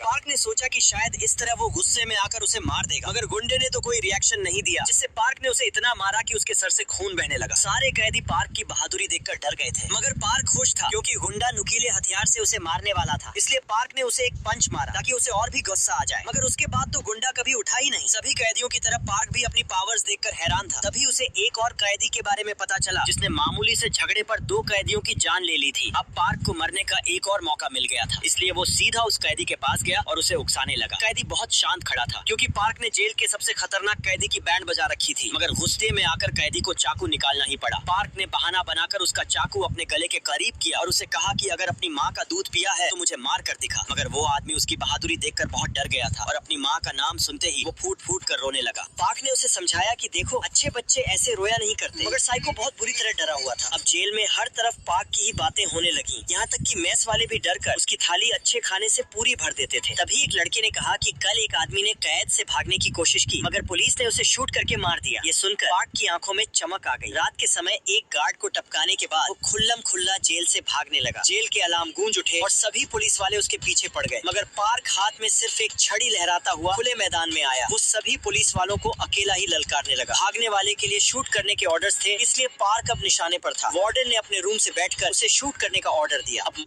लगा। पार्क ने सोचा कि शायद इस तरह वो गुस्से में आकर उसे मार देगा, मगर गुंडे ने तो कोई रिएक्शन नहीं दिया, जिससे पार्क ने उसे इतना मारा कि उसके सर से खून बहने लगा। सारे कैदी पार्क की बहादुरी देखकर डर गए थे, मगर पार्क खुश था क्योंकि गुंडा नुकीले हथियार से उसे मारने वाला था। इसलिए पार्क ने उसे एक पंच मारा ताकि उसे और भी गुस्सा आ जाए, मगर उसके बाद तो गुंडा कभी उठा ही नहीं। सभी कैदियों की तरह पार्क भी अपनी पावर्स देखकर हैरान था। तभी उसे एक और कैदी के बारे में पता चला जिसने मामूली से झगड़े पर 2 कैदियों की जान ले ली थी। अब पार्क को मरने का एक और मौका मिल गया था, इसलिए वो सीधा उस कैदी के पास गया और उसे उकसाने लगा। कैदी बहुत शांत खड़ा था क्योंकि पार्क ने जेल के सबसे खतरनाक कैदी की बैंड बजा रखी थी, मगर गुस्से में आकर कैदी को चाकू निकालना ही पड़ा। पार्क ने बहाना बनाकर उसका चाकू अपने गले के करीब किया और उसे कहा कि अगर अपनी माँ का दूध पिया है तो मुझे मार कर दिखा। मगर वो आदमी उसकी बहादुरी देखकर बहुत डर गया था और अपनी माँ का नाम सुनते ही वो फूट फूट कर रोने लगा। पार्क ने उसे समझाया कि देखो, अच्छे बच्चे ऐसे रोया नहीं करते, मगर साइको बहुत बुरी तरह डरा हुआ था। अब जेल में हर तरफ पार्क की ही बातें होने लगी, यहाँ तक कि मेस वाले भी डरकर उसकी थाली अच्छे खाने से पूरी भर देते थे। तभी एक लड़के ने कहा कि कल एक आदमी ने कैद से भागने की कोशिश की, मगर पुलिस ने उसे शूट करके मार दिया। ये सुनकर पार्क की आंखों में चमक आ गई। रात के समय एक गार्ड को टपकाने के बाद वो खुल्लम खुल्ला जेल से भागने लगा। जेल के अलार्म गूंज उठे और सभी पुलिस वाले उसके पीछे पड़ गए, मगर पार्क हाथ में सिर्फ एक छड़ी लहराता हुआ खुले मैदान में आया। वो सभी पुलिस वालों को अकेला ही ललकारने लगा। भागने वाले के लिए शूट करने के ऑर्डर्स थे, इसलिए पार्क अब निशाने पर था। वार्डन ने अपने रूम से बैठकर उसे शूट करने का ऑर्डर दिया। अब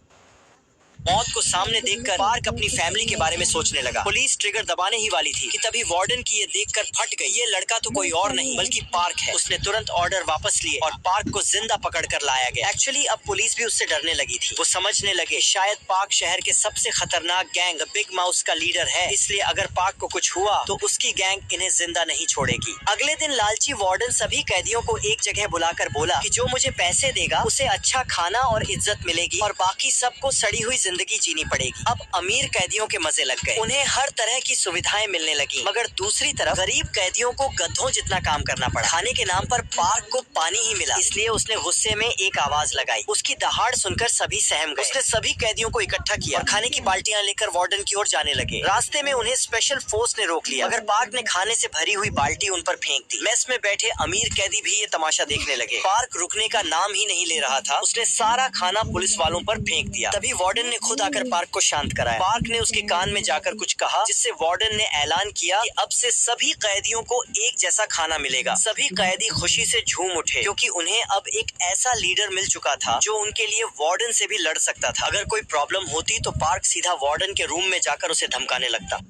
मौत को सामने देखकर पार्क अपनी फैमिली के बारे में सोचने लगा। पुलिस ट्रिगर दबाने ही वाली थी कि तभी वार्डन की ये देखकर फट गई। ये लड़का तो कोई और नहीं बल्कि पार्क है। उसने तुरंत ऑर्डर वापस लिए और पार्क को जिंदा पकड़कर लाया गया। एक्चुअली अब पुलिस भी उससे डरने लगी थी। वो समझने लगे शायद पार्क शहर के सबसे खतरनाक गैंग बिग माउस का लीडर है, इसलिए अगर पार्क को कुछ हुआ तो उसकी गैंग इन्हें जिंदा नहीं छोड़ेगी। अगले दिन लालची वार्डन सभी कैदियों को एक जगह बुलाकर बोला कि जो मुझे पैसे देगा उसे अच्छा खाना और इज्जत मिलेगी और बाकी सबको सड़ी हुई जिंदगी जीनी पड़ेगी। अब अमीर कैदियों के मजे लग गए, उन्हें हर तरह की सुविधाएं मिलने लगी, मगर दूसरी तरफ गरीब कैदियों को गधों जितना काम करना पड़ा। खाने के नाम पर पार्क को पानी ही मिला, इसलिए उसने गुस्से में एक आवाज लगाई। उसकी दहाड़ सुनकर सभी सहम गए। उसने सभी कैदियों को इकट्ठा किया और खाने की बाल्टियां लेकर वार्डन की ओर जाने लगे। रास्ते में उन्हें स्पेशल फोर्स ने रोक लिया, मगर पार्क ने खाने से भरी हुई बाल्टी उन पर फेंक दी। मेस में बैठे अमीर कैदी भी ये तमाशा देखने लगे। पार्क रुकने का नाम ही नहीं ले रहा था। उसने सारा खाना पुलिस वालों पर फेंक दिया। तभी वार्डन ने खुद आकर पार्क को शांत कराया। पार्क ने उसके कान में जाकर कुछ कहा, जिससे वार्डन ने ऐलान किया कि अब से सभी कैदियों को एक जैसा खाना मिलेगा। सभी कैदी खुशी से झूम उठे क्योंकि उन्हें अब एक ऐसा लीडर मिल चुका था जो उनके लिए वार्डन से भी लड़ सकता था। अगर कोई प्रॉब्लम होती तो पार्क सीधा वार्डन के रूम में जाकर उसे धमकाने लगता।